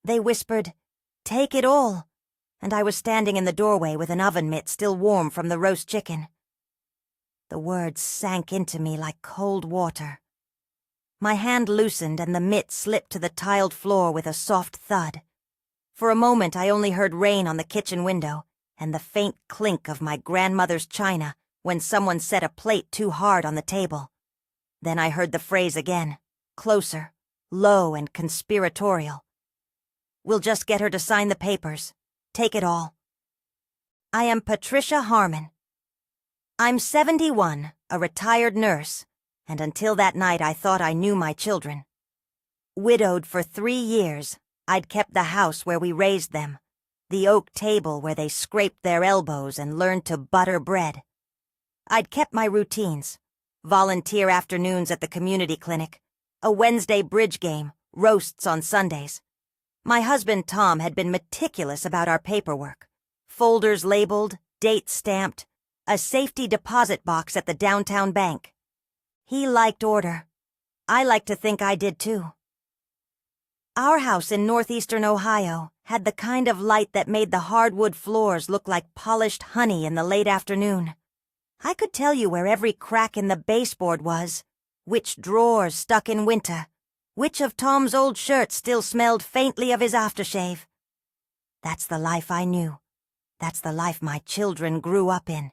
They whispered, "Take it all," and I was standing in the doorway with an oven mitt still warm from the roast chicken. The words sank into me like cold water. My hand loosened and the mitt slipped to the tiled floor with a soft thud. For a moment I only heard rain on the kitchen window and the faint clink of my grandmother's china when someone set a plate too hard on the table. Then I heard the phrase again, closer, low and conspiratorial. "We'll just get her to sign the papers. Take it all." I am Patricia Harmon. I'm 71, a retired nurse, and until that night I thought I knew my children. Widowed for 3 years, I'd kept the house where we raised them, the oak table where they scraped their elbows and learned to butter bread. I'd kept my routines, volunteer afternoons at the community clinic, a Wednesday bridge game, roasts on Sundays. My husband Tom had been meticulous about our paperwork. Folders labeled, dates stamped, a safety deposit box at the downtown bank. He liked order. I liked to think I did too. Our house in northeastern Ohio had the kind of light that made the hardwood floors look like polished honey in the late afternoon. I could tell you where every crack in the baseboard was, which drawers stuck in winter, which of Tom's old shirts still smelled faintly of his aftershave. That's the life I knew. That's the life my children grew up in.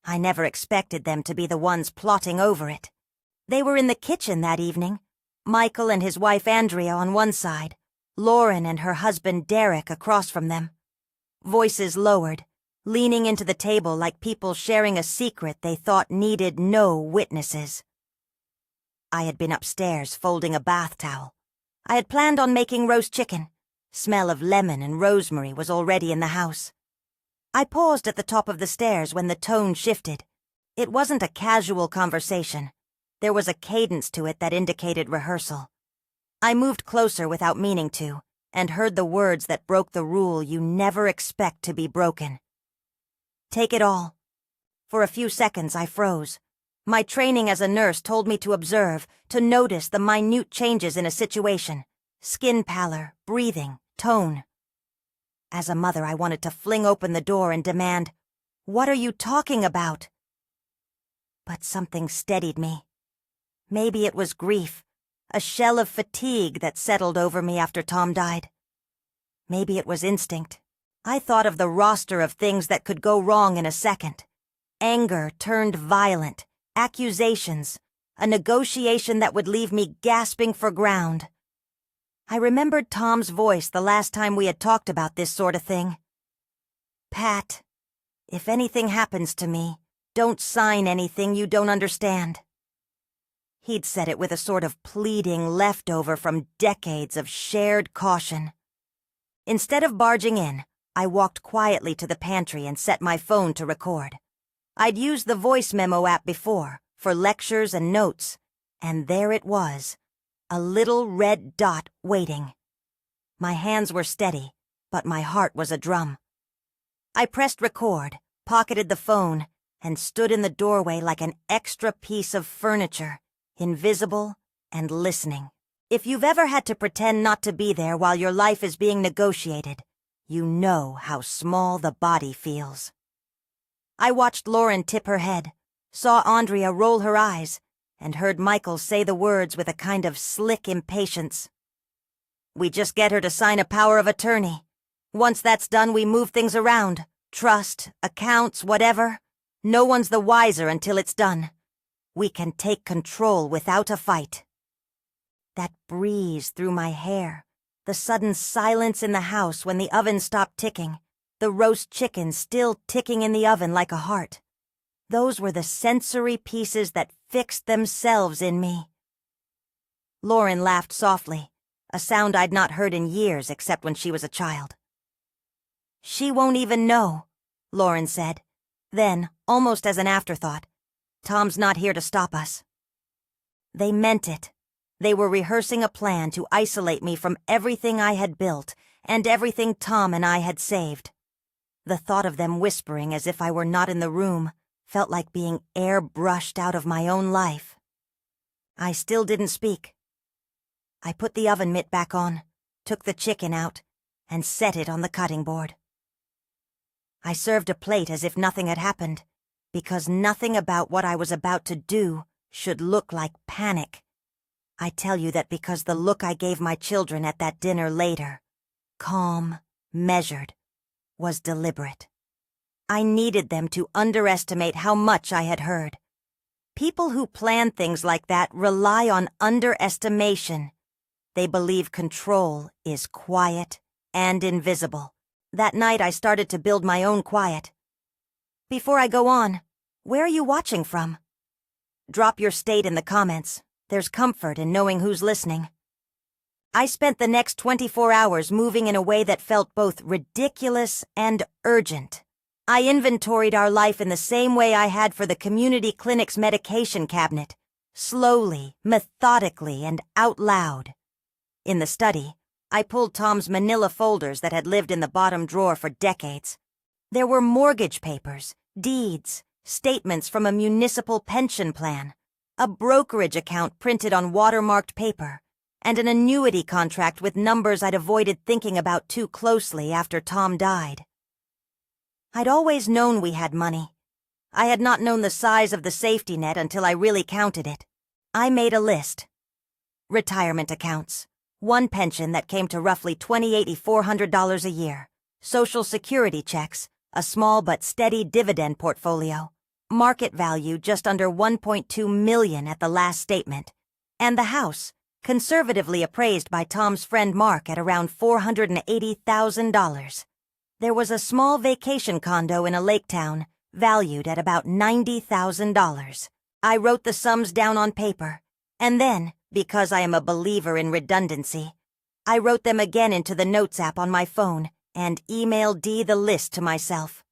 I never expected them to be the ones plotting over it. They were in the kitchen that evening, Michael and his wife Andrea on one side, Lauren and her husband Derek across from them. Voices lowered, leaning into the table like people sharing a secret they thought needed no witnesses. I had been upstairs folding a bath towel. I had planned on making roast chicken. Smell of lemon and rosemary was already in the house. I paused at the top of the stairs when the tone shifted. It wasn't a casual conversation. There was a cadence to it that indicated rehearsal. I moved closer without meaning to, and heard the words that broke the rule you never expect to be broken. "Take it all." For a few seconds I froze. My training as a nurse told me to observe, to notice the minute changes in a situation. Skin pallor, breathing, tone. As a mother, I wanted to fling open the door and demand, "What are you talking about?" But something steadied me. Maybe it was grief, a shell of fatigue that settled over me after Tom died. Maybe it was instinct. I thought of the roster of things that could go wrong in a second. Anger turned violent, accusations, a negotiation that would leave me gasping for ground. I remembered Tom's voice the last time we had talked about this sort of thing. "Pat, if anything happens to me, don't sign anything you don't understand." He'd said it with a sort of pleading leftover from decades of shared caution. Instead of barging in, I walked quietly to the pantry and set my phone to record. I'd used the voice memo app before, for lectures and notes, and there it was, a little red dot waiting. My hands were steady, but my heart was a drum. I pressed record, pocketed the phone, and stood in the doorway like an extra piece of furniture, invisible and listening. If you've ever had to pretend not to be there while your life is being negotiated, you know how small the body feels. I watched Lauren tip her head, saw Andrea roll her eyes, and heard Michael say the words with a kind of slick impatience. "We just get her to sign a power of attorney. Once that's done, we move things around. Trust, accounts, whatever. No one's the wiser until it's done. We can take control without a fight." That breeze through my hair, the sudden silence in the house when the oven stopped ticking, the roast chicken still ticking in the oven like a heart. Those were the sensory pieces that fixed themselves in me. Lauren laughed softly, a sound I'd not heard in years except when she was a child. "She won't even know," Lauren said. Then, almost as an afterthought, "Tom's not here to stop us." They meant it. They were rehearsing a plan to isolate me from everything I had built and everything Tom and I had saved. The thought of them whispering as if I were not in the room felt like being airbrushed out of my own life. I still didn't speak. I put the oven mitt back on, took the chicken out, and set it on the cutting board. I served a plate as if nothing had happened, because nothing about what I was about to do should look like panic. I tell you that because the look I gave my children at that dinner later, calm, measured, was deliberate. I needed them to underestimate how much I had heard. People who plan things like that rely on underestimation. They believe control is quiet and invisible. That night I started to build my own quiet. Before I go on, where are you watching from? Drop your state in the comments. There's comfort in knowing who's listening. I spent the next 24 hours moving in a way that felt both ridiculous and urgent. I inventoried our life in the same way I had for the community clinic's medication cabinet, slowly, methodically, and out loud. In the study, I pulled Tom's manila folders that had lived in the bottom drawer for decades. There were mortgage papers, deeds, statements from a municipal pension plan, a brokerage account printed on watermarked paper, and an annuity contract with numbers I'd avoided thinking about too closely after Tom died. I'd always known we had money. I had not known the size of the safety net until I really counted it. I made a list. Retirement accounts. One pension that came to roughly $2,400 a year. Social Security checks. A small but steady dividend portfolio. Market value just under $1.2 million at the last statement. And the house, conservatively appraised by Tom's friend Mark at around $480,000. There was a small vacation condo in a lake town, valued at about $90,000. I wrote the sums down on paper, and then, because I am a believer in redundancy, I wrote them again into the Notes app on my phone and emailed Dee the list to myself.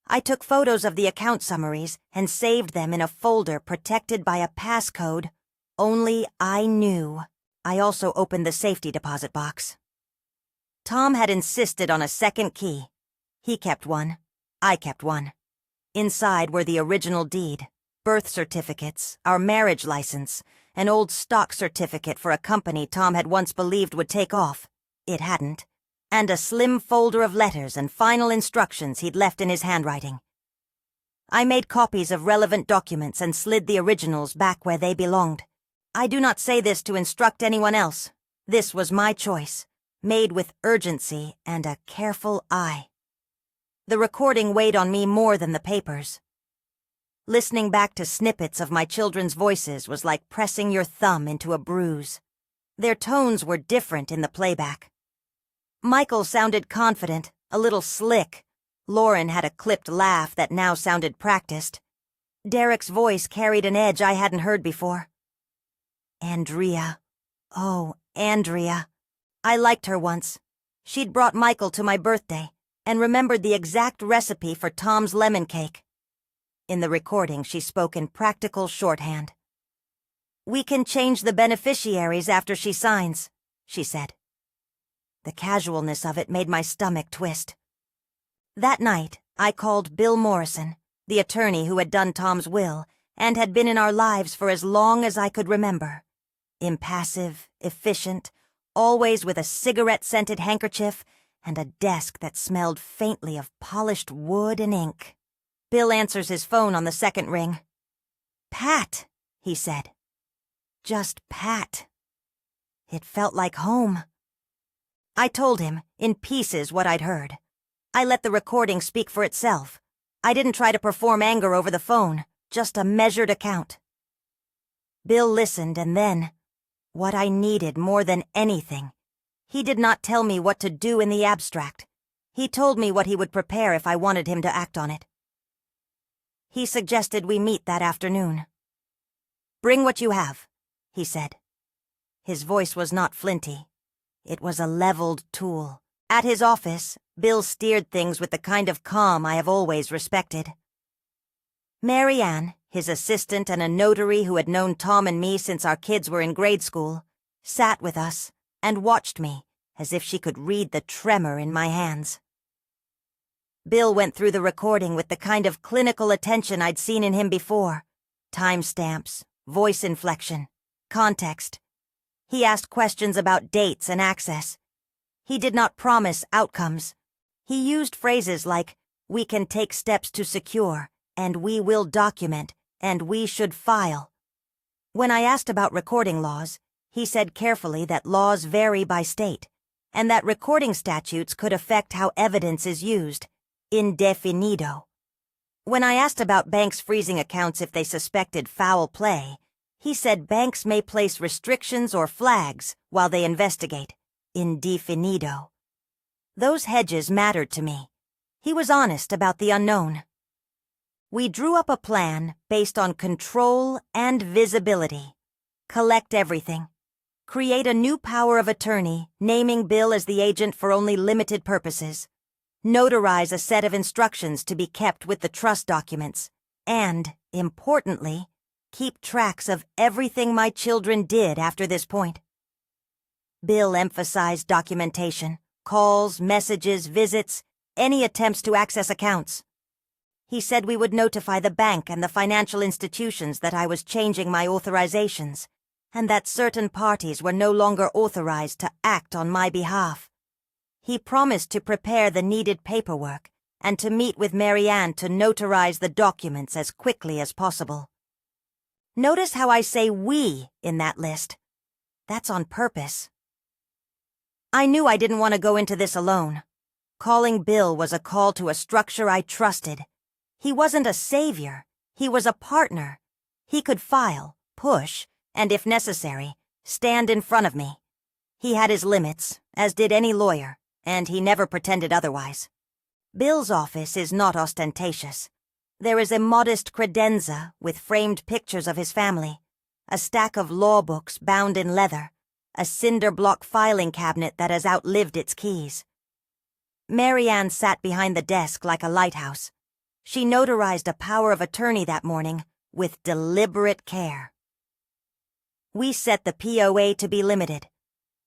I took photos of the account summaries and saved them in a folder protected by a passcode only I knew. I also opened the safety deposit box. Tom had insisted on a second key. He kept one. I kept one. Inside were the original deed, birth certificates, our marriage license, an old stock certificate for a company Tom had once believed would take off. It hadn't. And a slim folder of letters and final instructions he'd left in his handwriting. I made copies of relevant documents and slid the originals back where they belonged. I do not say this to instruct anyone else. This was my choice, made with urgency and a careful eye. The recording weighed on me more than the papers. Listening back to snippets of my children's voices was like pressing your thumb into a bruise. Their tones were different in the playback. Michael sounded confident, a little slick. Lauren had a clipped laugh that now sounded practiced. Derek's voice carried an edge I hadn't heard before. Andrea. Oh, Andrea. I liked her once. She'd brought Michael to my birthday and remembered the exact recipe for Tom's lemon cake. In the recording, she spoke in practical shorthand. "We can change the beneficiaries after she signs," she said. The casualness of it made my stomach twist. That night, I called Bill Morrison, the attorney who had done Tom's will and had been in our lives for as long as I could remember. Impassive, efficient, always with a cigarette-scented handkerchief and a desk that smelled faintly of polished wood and ink. Bill answers his phone on the second ring. "Pat," he said. Just Pat. It felt like home. I told him, in pieces, what I'd heard. I let the recording speak for itself. I didn't try to perform anger over the phone, just a measured account. Bill listened, and then, what I needed more than anything, he did not tell me what to do in the abstract. He told me what he would prepare if I wanted him to act on it. He suggested we meet that afternoon. "Bring what you have," he said. His voice was not flinty. It was a leveled tool. At his office, Bill steered things with the kind of calm I have always respected. Mary Ann, his assistant and a notary who had known Tom and me since our kids were in grade school, sat with us and watched me as if she could read the tremor in my hands. Bill went through the recording with the kind of clinical attention I'd seen in him before. Timestamps, voice inflection, context. He asked questions about dates and access. He did not promise outcomes. He used phrases like, "We can take steps to secure," and "we will document," and "we should file." When I asked about recording laws, he said carefully that laws vary by state, and that recording statutes could affect how evidence is used, indefinido. When I asked about banks freezing accounts if they suspected foul play, he said banks may place restrictions or flags while they investigate, indefinido. Those hedges mattered to me. He was honest about the unknown. We drew up a plan based on control and visibility. Collect everything. Create a new power of attorney, naming Bill as the agent for only limited purposes. Notarize a set of instructions to be kept with the trust documents. And, importantly, keep tracks of everything my children did after this point. Bill emphasized documentation, calls, messages, visits, any attempts to access accounts. He said we would notify the bank and the financial institutions that I was changing my authorizations, and that certain parties were no longer authorized to act on my behalf. He promised to prepare the needed paperwork and to meet with Marianne to notarize the documents as quickly as possible. Notice how I say "we" in that list. That's on purpose. I knew I didn't want to go into this alone. Calling Bill was a call to a structure I trusted. He wasn't a savior. He was a partner. He could file, push, and if necessary, stand in front of me. He had his limits, as did any lawyer, and he never pretended otherwise. Bill's office is not ostentatious. There is a modest credenza with framed pictures of his family, a stack of law books bound in leather, a cinder block filing cabinet that has outlived its keys. Marianne sat behind the desk like a lighthouse. She notarized a power of attorney that morning with deliberate care. We set the POA to be limited.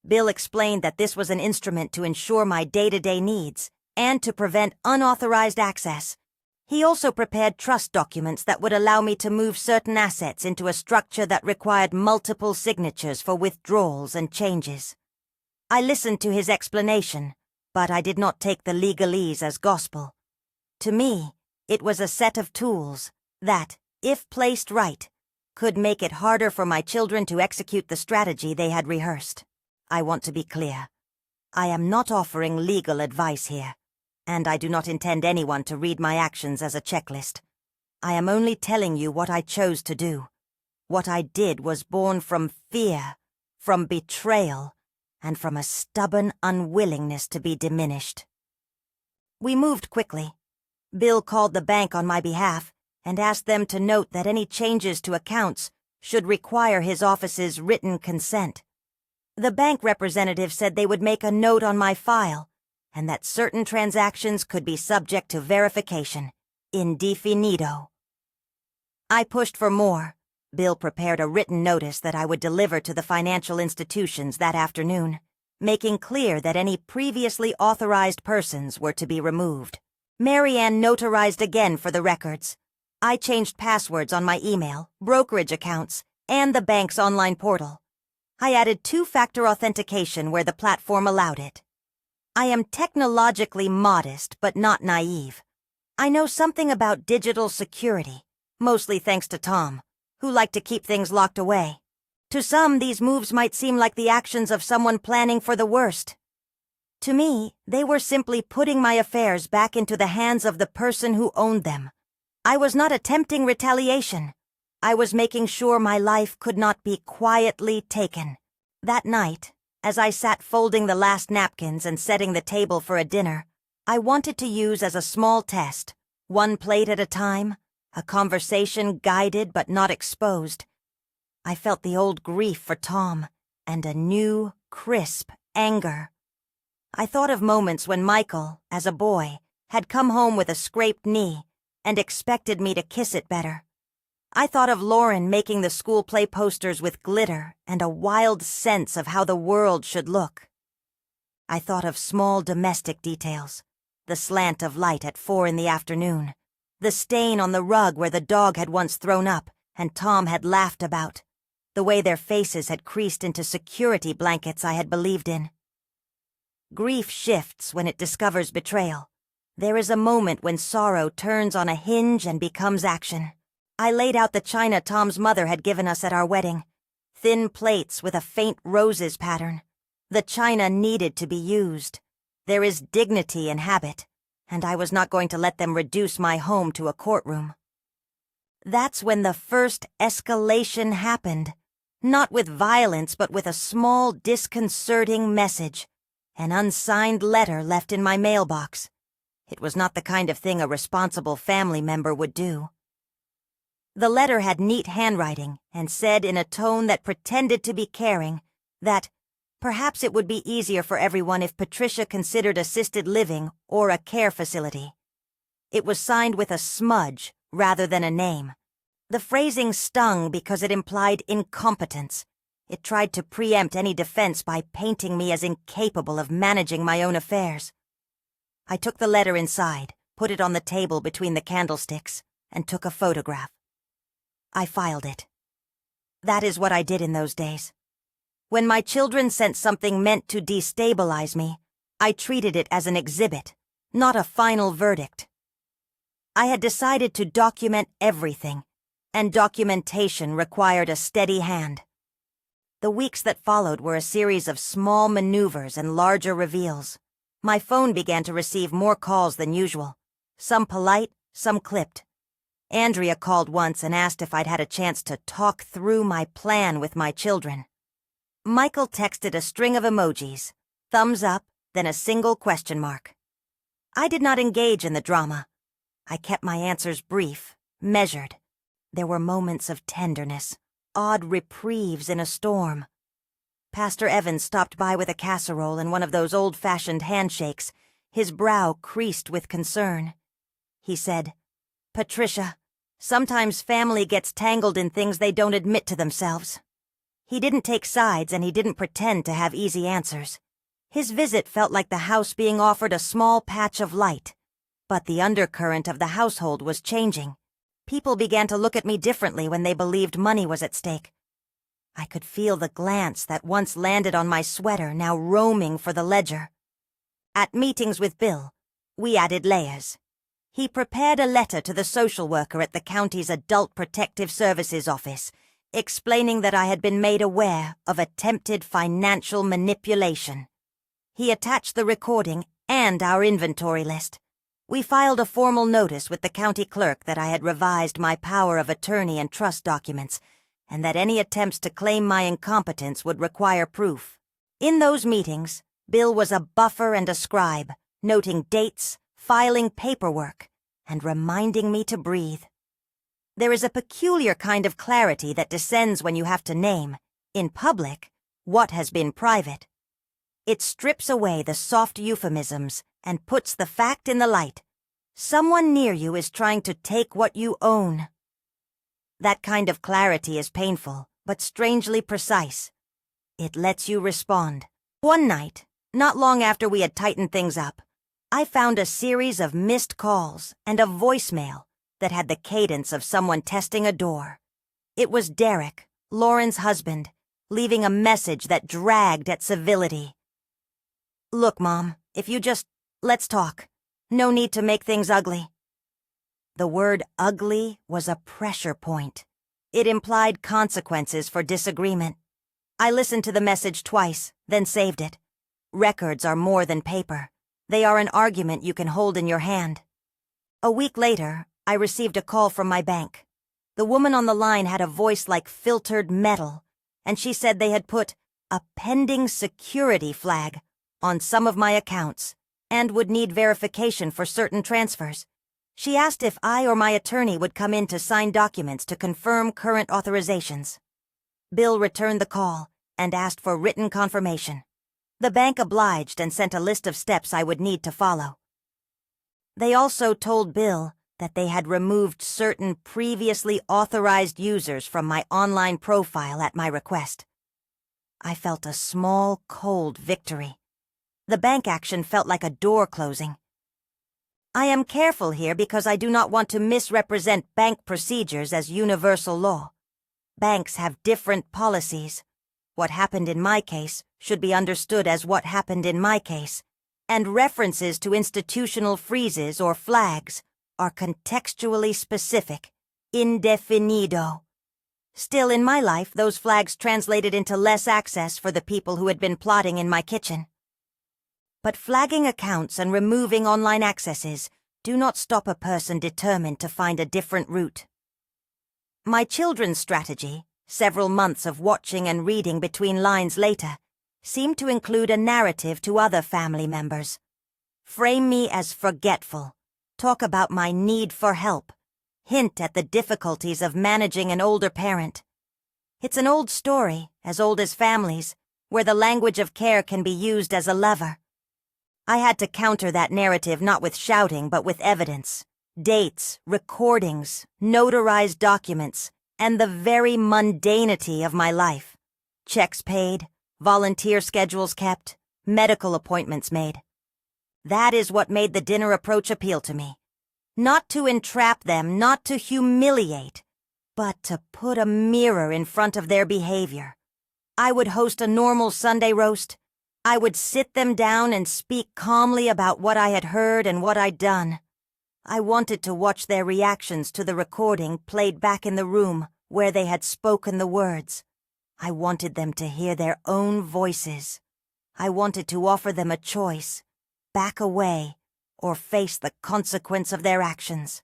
Bill explained that this was an instrument to ensure my day-to-day needs and to prevent unauthorized access. He also prepared trust documents that would allow me to move certain assets into a structure that required multiple signatures for withdrawals and changes. I listened to his explanation, but I did not take the legalese as gospel. To me, it was a set of tools that, if placed right, could make it harder for my children to execute the strategy they had rehearsed. I want to be clear. I am not offering legal advice here, and I do not intend anyone to read my actions as a checklist. I am only telling you what I chose to do. What I did was born from fear, from betrayal, and from a stubborn unwillingness to be diminished. We moved quickly. Bill called the bank on my behalf and asked them to note that any changes to accounts should require his office's written consent. The bank representative said they would make a note on my file and that certain transactions could be subject to verification, indefinido. I pushed for more. Bill prepared a written notice that I would deliver to the financial institutions that afternoon, making clear that any previously authorized persons were to be removed. Marianne notarized again for the records. I changed passwords on my email, brokerage accounts, and the bank's online portal. I added two-factor authentication where the platform allowed it. I am technologically modest but not naive. I know something about digital security, mostly thanks to Tom, who liked to keep things locked away. To some, these moves might seem like the actions of someone planning for the worst. To me, they were simply putting my affairs back into the hands of the person who owned them. I was not attempting retaliation. I was making sure my life could not be quietly taken. That night, as I sat folding the last napkins and setting the table for a dinner, I wanted to use as a small test, one plate at a time, a conversation guided but not exposed. I felt the old grief for Tom and a new, crisp anger. I thought of moments when Michael, as a boy, had come home with a scraped knee and expected me to kiss it better. I thought of Lauren making the school play posters with glitter and a wild sense of how the world should look. I thought of small domestic details, the slant of light at 4 in the afternoon, the stain on the rug where the dog had once thrown up and Tom had laughed about, the way their faces had creased into security blankets I had believed in. Grief shifts when it discovers betrayal. There is a moment when sorrow turns on a hinge and becomes action. I laid out the china Tom's mother had given us at our wedding. Thin plates with a faint roses pattern. The china needed to be used. There is dignity in habit, and I was not going to let them reduce my home to a courtroom. That's when the first escalation happened. Not with violence, but with a small, disconcerting message. An unsigned letter left in my mailbox. It was not the kind of thing a responsible family member would do. The letter had neat handwriting and said in a tone that pretended to be caring that perhaps it would be easier for everyone if Patricia considered assisted living or a care facility. It was signed with a smudge rather than a name. The phrasing stung because it implied incompetence. It tried to preempt any defense by painting me as incapable of managing my own affairs. I took the letter inside, put it on the table between the candlesticks, and took a photograph. I filed it. That is what I did in those days. When my children sent something meant to destabilize me, I treated it as an exhibit, not a final verdict. I had decided to document everything, and documentation required a steady hand. The weeks that followed were a series of small maneuvers and larger reveals. My phone began to receive more calls than usual, some polite, some clipped. Andrea called once and asked if I'd had a chance to talk through my plan with my children. Michael texted a string of emojis, thumbs up, then a single question mark. I did not engage in the drama. I kept my answers brief, measured. There were moments of tenderness, odd reprieves in a storm. Pastor Evans stopped by with a casserole and one of those old-fashioned handshakes, his brow creased with concern. He said, "Patricia, sometimes family gets tangled in things they don't admit to themselves." He didn't take sides and he didn't pretend to have easy answers. His visit felt like the house being offered a small patch of light, but the undercurrent of the household was changing. People began to look at me differently when they believed money was at stake. I could feel the glance that once landed on my sweater now roaming for the ledger. At meetings with Bill, we added layers. He prepared a letter to the social worker at the county's Adult Protective Services office, explaining that I had been made aware of attempted financial manipulation. He attached the recording and our inventory list. We filed a formal notice with the county clerk that I had revised my power of attorney and trust documents, and that any attempts to claim my incompetence would require proof. In those meetings, Bill was a buffer and a scribe, noting dates, filing paperwork, and reminding me to breathe. There is a peculiar kind of clarity that descends when you have to name, in public, what has been private. It strips away the soft euphemisms and puts the fact in the light. Someone near you is trying to take what you own. That kind of clarity is painful, but strangely precise. It lets you respond. One night, not long after we had tightened things up, I found a series of missed calls and a voicemail that had the cadence of someone testing a door. It was Derek, Lauren's husband, leaving a message that dragged at civility. "Look, Mom, if you just... let's talk. No need to make things ugly." The word ugly was a pressure point. It implied consequences for disagreement. I listened to the message twice, then saved it. Records are more than paper. They are an argument you can hold in your hand. A week later, I received a call from my bank. The woman on the line had a voice like filtered metal, and she said they had put a pending security flag on some of my accounts and would need verification for certain transfers. She asked if I or my attorney would come in to sign documents to confirm current authorizations. Bill returned the call and asked for written confirmation. The bank obliged and sent a list of steps I would need to follow. They also told Bill that they had removed certain previously authorized users from my online profile at my request. I felt a small, cold victory. The bank action felt like a door closing. I am careful here because I do not want to misrepresent bank procedures as universal law. Banks have different policies. What happened in my case should be understood as what happened in my case. and references to institutional friezes or flags are contextually specific, indefinido. Still, in my life, those flags translated into less access for the people who had been plotting in my kitchen. But flagging accounts and removing online accesses do not stop a person determined to find a different route. My children's strategy, several months of watching and reading between lines later, seemed to include a narrative to other family members. Frame me as forgetful, talk about my need for help, hint at the difficulties of managing an older parent. It's an old story, as old as families, where the language of care can be used as a lever. I had to counter that narrative not with shouting but with evidence, dates, recordings, notarized documents, and the very mundanity of my life. Checks paid, volunteer schedules kept, medical appointments made. That is what made the dinner approach appeal to me. Not to entrap them, not to humiliate, but to put a mirror in front of their behavior. I would host a normal Sunday roast. I would sit them down and speak calmly about what I had heard and what I'd done. I wanted to watch their reactions to the recording played back in the room where they had spoken the words. I wanted them to hear their own voices. I wanted to offer them a choice, back away, or face the consequence of their actions.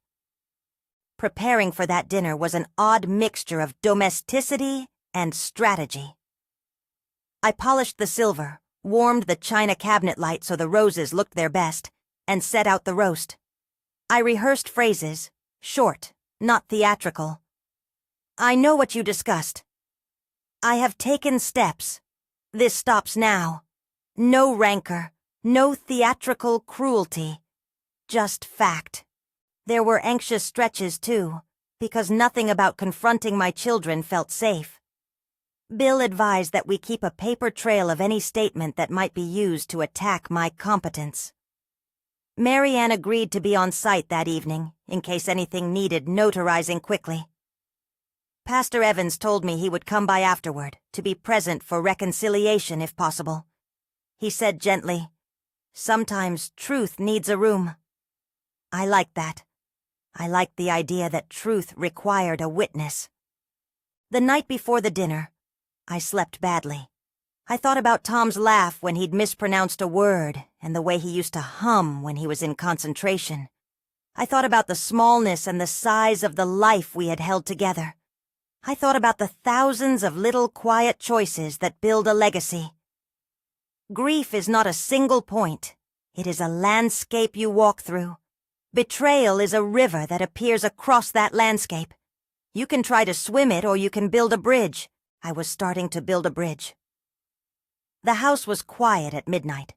Preparing for that dinner was an odd mixture of domesticity and strategy. I polished the silver, warmed the china cabinet light so the roses looked their best, and set out the roast. I rehearsed phrases, short, not theatrical. I know what you discussed. I have taken steps. This stops now. No rancor, no theatrical cruelty. Just fact. There were anxious stretches, too, because nothing about confronting my children felt safe. Bill advised that we keep a paper trail of any statement that might be used to attack my competence. Mary Ann agreed to be on site that evening, in case anything needed notarizing quickly. Pastor Evans told me he would come by afterward, to be present for reconciliation if possible. He said gently, "Sometimes truth needs a room." I liked that. I liked the idea that truth required a witness. The night before the dinner, I slept badly. I thought about Tom's laugh when he'd mispronounced a word and the way he used to hum when he was in concentration. I thought about the smallness and the size of the life we had held together. I thought about the thousands of little quiet choices that build a legacy. Grief is not a single point. It is a landscape you walk through. Betrayal is a river that appears across that landscape. You can try to swim it or you can build a bridge. I was starting to build a bridge. The house was quiet at midnight.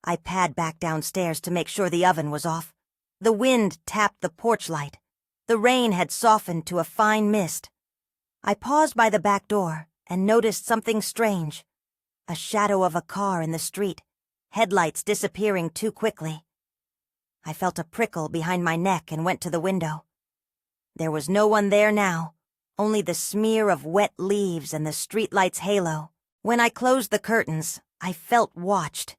I pad back downstairs to make sure the oven was off. The wind tapped the porch light. The rain had softened to a fine mist. I paused by the back door and noticed something strange. A shadow of a car in the street, headlights disappearing too quickly. I felt a prickle behind my neck and went to the window. There was no one there now, only the smear of wet leaves and the streetlight's halo. When I closed the curtains, I felt watched.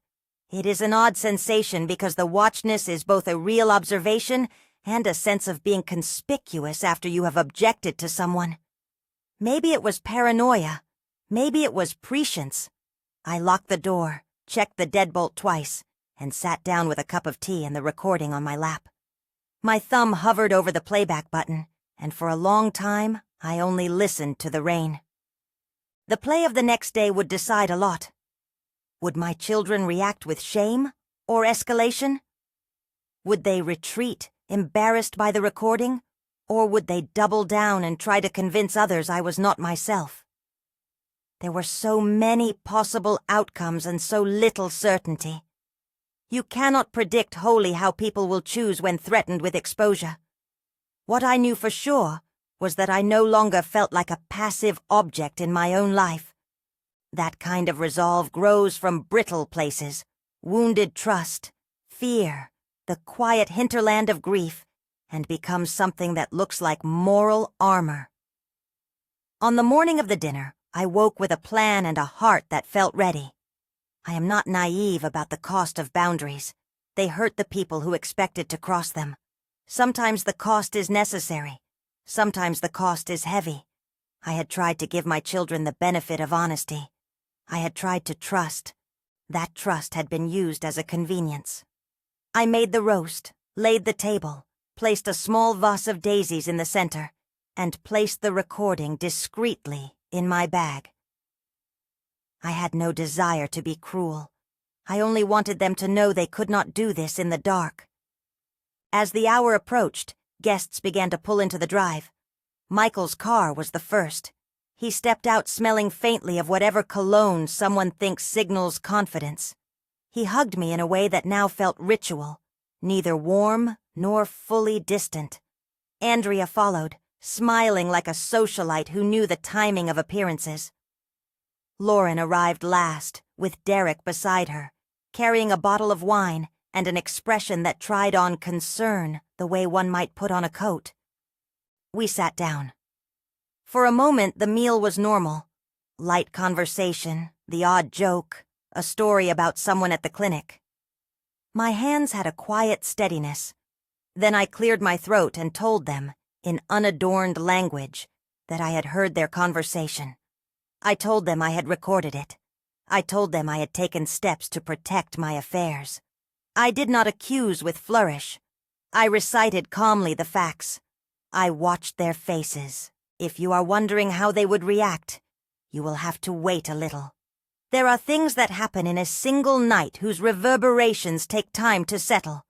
It is an odd sensation because the watchedness is both a real observation and a sense of being conspicuous after you have objected to someone. Maybe it was paranoia. Maybe it was prescience. I locked the door, checked the deadbolt twice, and sat down with a cup of tea and the recording on my lap. My thumb hovered over the playback button, and for a long time, I only listened to the rain. The play of the next day would decide a lot. Would my children react with shame or escalation? Would they retreat, embarrassed by the recording, or would they double down and try to convince others I was not myself? There were so many possible outcomes and so little certainty. You cannot predict wholly how people will choose when threatened with exposure. What I knew for sure was that I no longer felt like a passive object in my own life. That kind of resolve grows from brittle places, wounded trust, fear, the quiet hinterland of grief, and becomes something that looks like moral armor. On the morning of the dinner, I woke with a plan and a heart that felt ready. I am not naive about the cost of boundaries. They hurt the people who expected to cross them. Sometimes the cost is necessary. Sometimes the cost is heavy. I had tried to give my children the benefit of honesty. I had tried to trust. That trust had been used as a convenience. I made the roast, laid the table, placed a small vase of daisies in the center, and placed the recording discreetly in my bag. I had no desire to be cruel. I only wanted them to know they could not do this in the dark. As the hour approached, guests began to pull into the drive. Michael's car was the first. He stepped out smelling faintly of whatever cologne someone thinks signals confidence. He hugged me in a way that now felt ritual, neither warm nor fully distant. Andrea followed, smiling like a socialite who knew the timing of appearances. Lauren arrived last, with Derek beside her, carrying a bottle of wine and an expression that tried on concern the way one might put on a coat. We sat down. For a moment, the meal was normal. Light conversation, the odd joke, a story about someone at the clinic. My hands had a quiet steadiness. Then I cleared my throat and told them, in unadorned language, that I had heard their conversation. I told them I had recorded it. I told them I had taken steps to protect my affairs. I did not accuse with flourish. I recited calmly the facts. I watched their faces. If you are wondering how they would react, you will have to wait a little. There are things that happen in a single night whose reverberations take time to settle.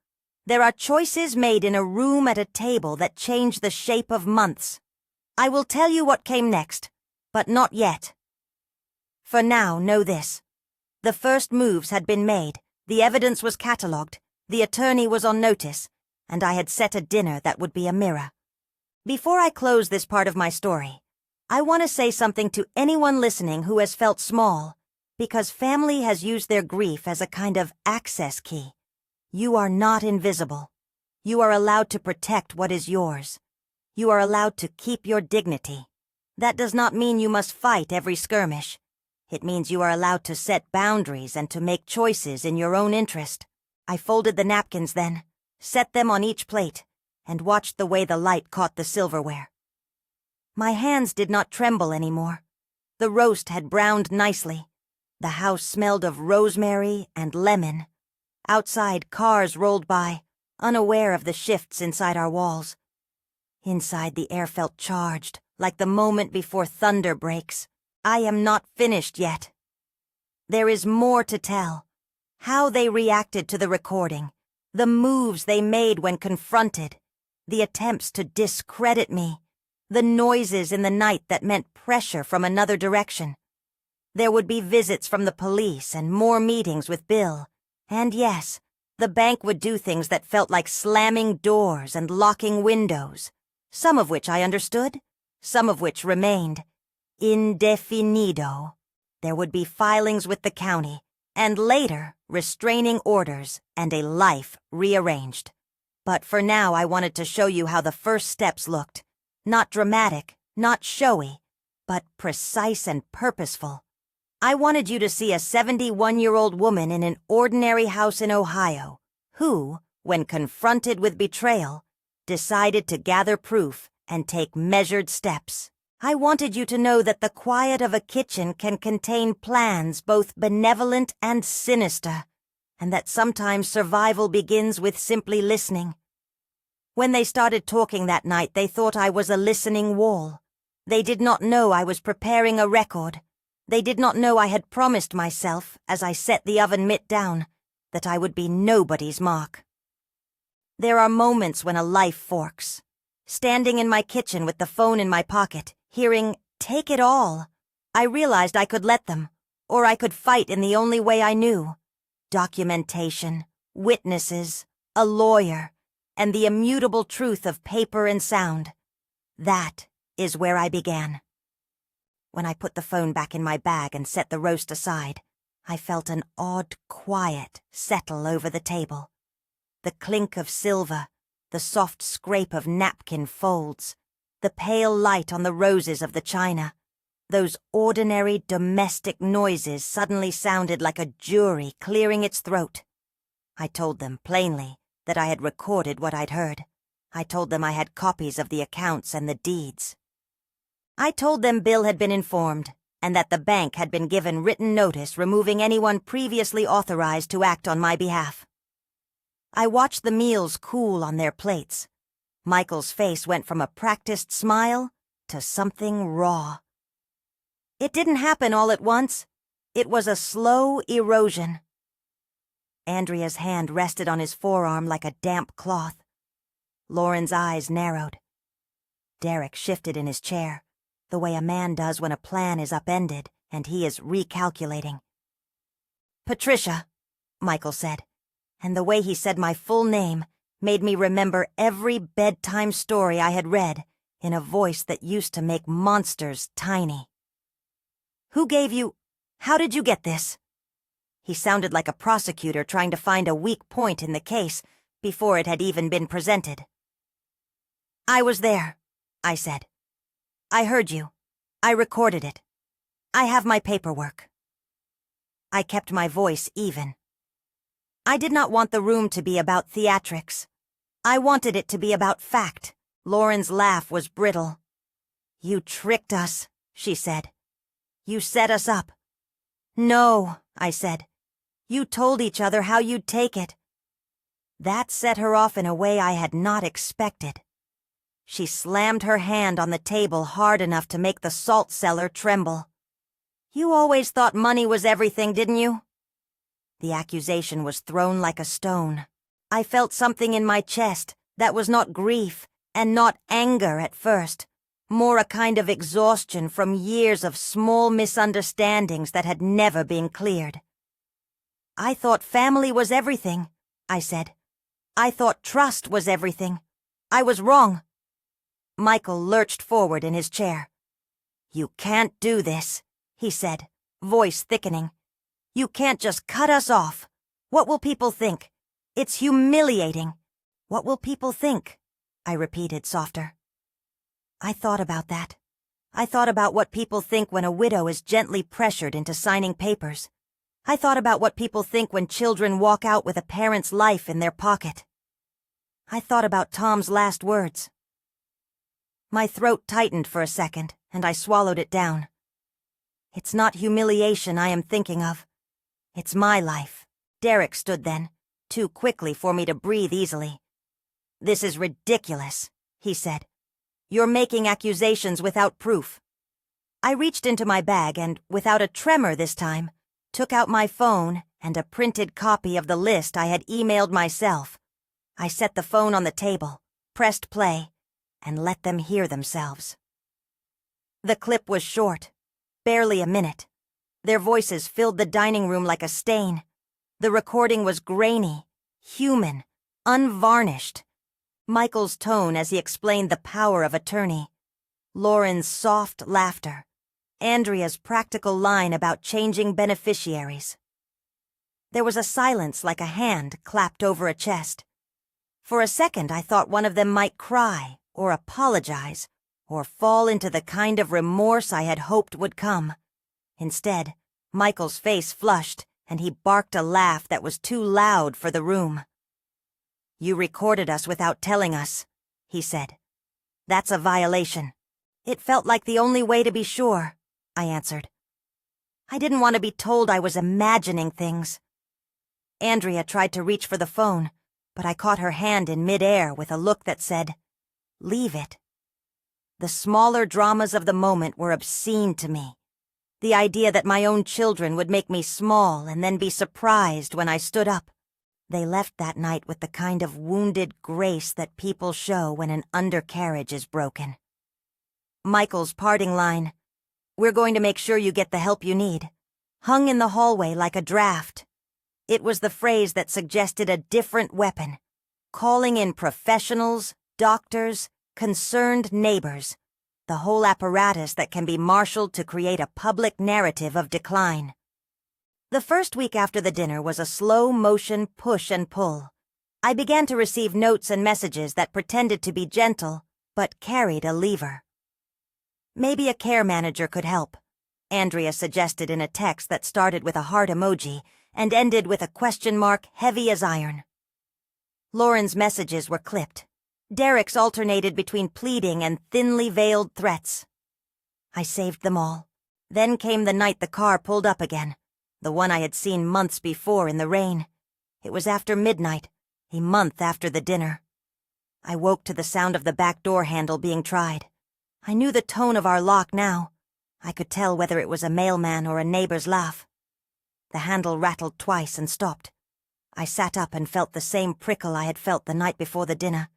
There are choices made in a room at a table that change the shape of months. I will tell you what came next, but not yet. For now, know this. The first moves had been made, the evidence was catalogued, the attorney was on notice, and I had set a dinner that would be a mirror. Before I close this part of my story, I want to say something to anyone listening who has felt small, because family has used their grief as a kind of access key. You are not invisible. You are allowed to protect what is yours. You are allowed to keep your dignity. That does not mean you must fight every skirmish. It means you are allowed to set boundaries and to make choices in your own interest. I folded the napkins then, set them on each plate, and watched the way the light caught the silverware. My hands did not tremble anymore. The roast had browned nicely. The house smelled of rosemary and lemon. Outside, cars rolled by, unaware of the shifts inside our walls. Inside, the air felt charged, like the moment before thunder breaks. I am not finished yet. There is more to tell. How they reacted to the recording, the moves they made when confronted, the attempts to discredit me, the noises in the night that meant pressure from another direction. There would be visits from the police and more meetings with Bill. And yes, the bank would do things that felt like slamming doors and locking windows, some of which I understood, some of which remained indefinido. There would be filings with the county, and later, restraining orders and a life rearranged. But for now, I wanted to show you how the first steps looked. Not dramatic, not showy, but precise and purposeful. I wanted you to see a 71-year-old woman in an ordinary house in Ohio who, when confronted with betrayal, decided to gather proof and take measured steps. I wanted you to know that the quiet of a kitchen can contain plans both benevolent and sinister, and that sometimes survival begins with simply listening. When they started talking that night, they thought I was a listening wall. They did not know I was preparing a record. They did not know I had promised myself, as I set the oven mitt down, that I would be nobody's mark. There are moments when a life forks. Standing in my kitchen with the phone in my pocket, hearing, "Take it all," I realized I could let them, or I could fight in the only way I knew. Documentation, witnesses, a lawyer, and the immutable truth of paper and sound. That is where I began. When I put the phone back in my bag and set the roast aside, I felt an odd quiet settle over the table. The clink of silver, the soft scrape of napkin folds, the pale light on the roses of the china. Those ordinary domestic noises suddenly sounded like a jury clearing its throat. I told them plainly that I had recorded what I'd heard. I told them I had copies of the accounts and the deeds. I told them Bill had been informed, and that the bank had been given written notice removing anyone previously authorized to act on my behalf. I watched the meals cool on their plates. Michael's face went from a practiced smile to something raw. It didn't happen all at once. It was a slow erosion. Andrea's hand rested on his forearm like a damp cloth. Lauren's eyes narrowed. Derek shifted in his chair, the way a man does when a plan is upended and he is recalculating. "Patricia," Michael said, and the way he said my full name made me remember every bedtime story I had read in a voice that used to make monsters tiny. How did you get this?" He sounded like a prosecutor trying to find a weak point in the case before it had even been presented. "I was there," I said. "I heard you. I recorded it. I have my paperwork." I kept my voice even. I did not want the room to be about theatrics. I wanted it to be about fact. Lauren's laugh was brittle. "You tricked us," she said. "You set us up." "No," I said. "You told each other how you'd take it." That set her off in a way I had not expected. She slammed her hand on the table hard enough to make the salt cellar tremble. "You always thought money was everything, didn't you?" The accusation was thrown like a stone. I felt something in my chest that was not grief and not anger at first, more a kind of exhaustion from years of small misunderstandings that had never been cleared. "I thought family was everything," I said. "I thought trust was everything. I was wrong." Michael lurched forward in his chair. "You can't do this," he said, voice thickening. "You can't just cut us off. What will people think? It's humiliating." "What will people think?" I repeated softer. I thought about that. I thought about what people think when a widow is gently pressured into signing papers. I thought about what people think when children walk out with a parent's life in their pocket. I thought about Tom's last words. My throat tightened for a second, and I swallowed it down. It's not humiliation I am thinking of. It's my life. Derek stood then, too quickly for me to breathe easily. "This is ridiculous," he said. "You're making accusations without proof." I reached into my bag and, without a tremor this time, took out my phone and a printed copy of the list I had emailed myself. I set the phone on the table, pressed play, and let them hear themselves. The clip was short, barely a minute. Their voices filled the dining room like a stain. The recording was grainy, human, unvarnished. Michael's tone as he explained the power of attorney. Lauren's soft laughter. Andrea's practical line about changing beneficiaries. There was a silence like a hand clapped over a chest. For a second I thought one of them might cry, or apologize, or fall into the kind of remorse I had hoped would come. Instead, Michael's face flushed, and he barked a laugh that was too loud for the room. "You recorded us without telling us," he said. "That's a violation." "It felt like the only way to be sure," I answered. I didn't want to be told I was imagining things. Andrea tried to reach for the phone, but I caught her hand in midair with a look that said, "Leave it." The smaller dramas of the moment were obscene to me. The idea that my own children would make me small and then be surprised when I stood up. They left that night with the kind of wounded grace that people show when an undercarriage is broken. Michael's parting line, "We're going to make sure you get the help you need," hung in the hallway like a draft. It was the phrase that suggested a different weapon, calling in professionals, doctors, concerned neighbors, the whole apparatus that can be marshaled to create a public narrative of decline. The first week after the dinner was a slow-motion push and pull. I began to receive notes and messages that pretended to be gentle, but carried a lever. "Maybe a care manager could help," Andrea suggested in a text that started with a heart emoji and ended with a question mark heavy as iron. Lauren's messages were clipped. Derek's alternated between pleading and thinly veiled threats. I saved them all. Then came the night the car pulled up again, the one I had seen months before in the rain. It was after midnight, a month after the dinner. I woke to the sound of the back door handle being tried. I knew the tone of our lock now. I could tell whether it was a mailman or a neighbor's laugh. The handle rattled twice and stopped. I sat up and felt the same prickle I had felt the night before the dinner.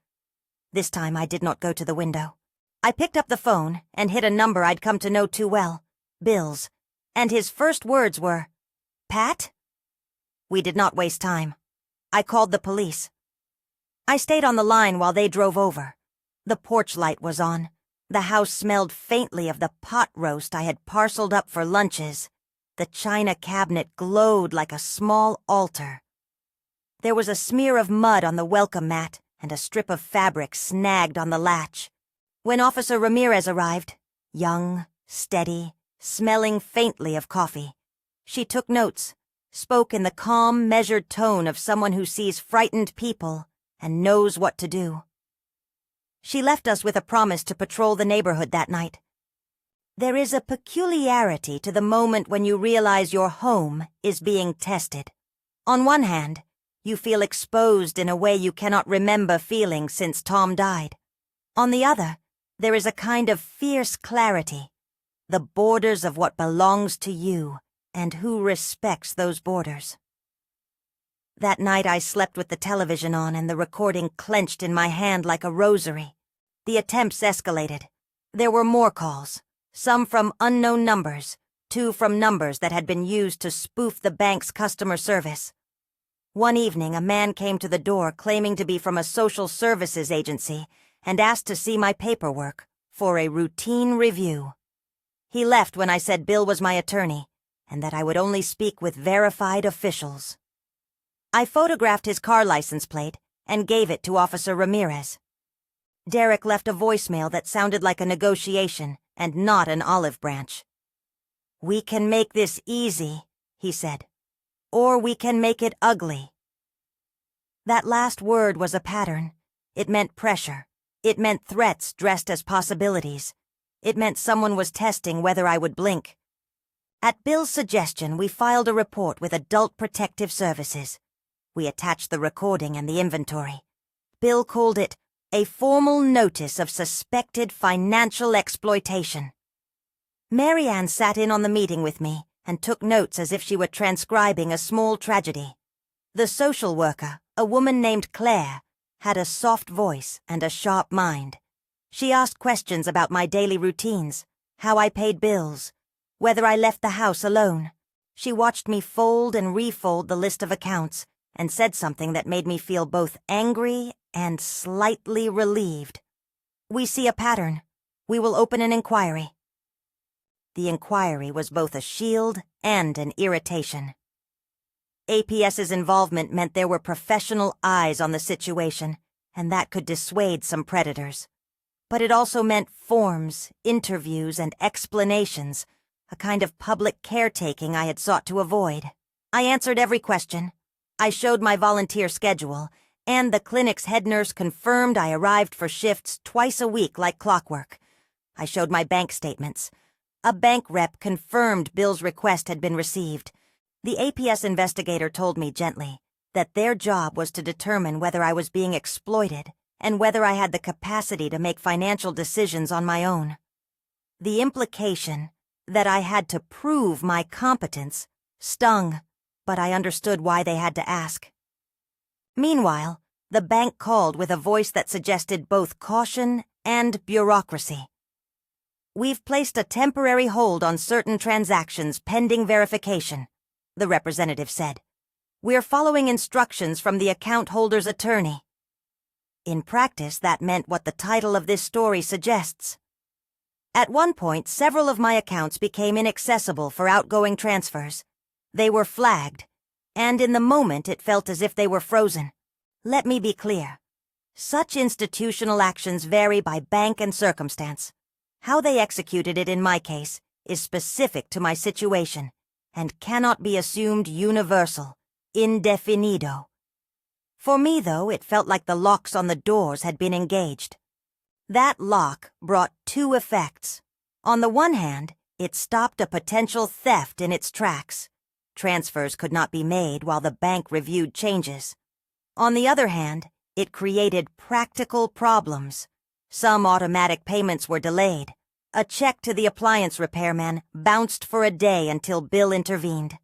This time I did not go to the window. I picked up the phone and hit a number I'd come to know too well, Bill's, and his first words were, "Pat?" We did not waste time. I called the police. I stayed on the line while they drove over. The porch light was on. The house smelled faintly of the pot roast I had parceled up for lunches. The china cabinet glowed like a small altar. There was a smear of mud on the welcome mat and a strip of fabric snagged on the latch. When Officer Ramirez arrived, young, steady, smelling faintly of coffee, she took notes, spoke in the calm, measured tone of someone who sees frightened people and knows what to do. She left us with a promise to patrol the neighborhood that night. There is a peculiarity to the moment when you realize your home is being tested. On one hand, you feel exposed in a way you cannot remember feeling since Tom died. On the other, there is a kind of fierce clarity, the borders of what belongs to you and who respects those borders. That night I slept with the television on and the recording clenched in my hand like a rosary. The attempts escalated. There were more calls, some from unknown numbers, 2 from numbers that had been used to spoof the bank's customer service. One evening, a man came to the door claiming to be from a social services agency and asked to see my paperwork for a routine review. He left when I said Bill was my attorney and that I would only speak with verified officials. I photographed his car license plate and gave it to Officer Ramirez. Derek left a voicemail that sounded like a negotiation and not an olive branch. "We can make this easy," he said, "or we can make it ugly." That last word was a pattern. It meant pressure. It meant threats dressed as possibilities. It meant someone was testing whether I would blink. At Bill's suggestion, we filed a report with Adult Protective Services. We attached the recording and the inventory. Bill called it a formal notice of suspected financial exploitation. Mary Ann sat in on the meeting with me and took notes as if she were transcribing a small tragedy. The social worker, a woman named Claire, had a soft voice and a sharp mind. She asked questions about my daily routines, how I paid bills, whether I left the house alone. She watched me fold and refold the list of accounts and said something that made me feel both angry and slightly relieved. "We see a pattern. We will open an inquiry." The inquiry was both a shield and an irritation. APS's involvement meant there were professional eyes on the situation, and that could dissuade some predators. But it also meant forms, interviews, and explanations, a kind of public caretaking I had sought to avoid. I answered every question. I showed my volunteer schedule, and the clinic's head nurse confirmed I arrived for shifts twice a week like clockwork. I showed my bank statements. A bank rep confirmed Bill's request had been received. The APS investigator told me gently that their job was to determine whether I was being exploited and whether I had the capacity to make financial decisions on my own. The implication that I had to prove my competence stung, but I understood why they had to ask. Meanwhile, the bank called with a voice that suggested both caution and bureaucracy. "We've placed a temporary hold on certain transactions pending verification," the representative said. "We're following instructions from the account holder's attorney." In practice, that meant what the title of this story suggests. At one point, several of my accounts became inaccessible for outgoing transfers. They were flagged, and in the moment it felt as if they were frozen. Let me be clear. Such institutional actions vary by bank and circumstance. How they executed it in my case is specific to my situation, and cannot be assumed universal, indefinido. For me, though, it felt like the locks on the doors had been engaged. That lock brought two effects. On the one hand, it stopped a potential theft in its tracks. Transfers could not be made while the bank reviewed changes. On the other hand, it created practical problems. Some automatic payments were delayed. A check to the appliance repairman bounced for a day until Bill intervened.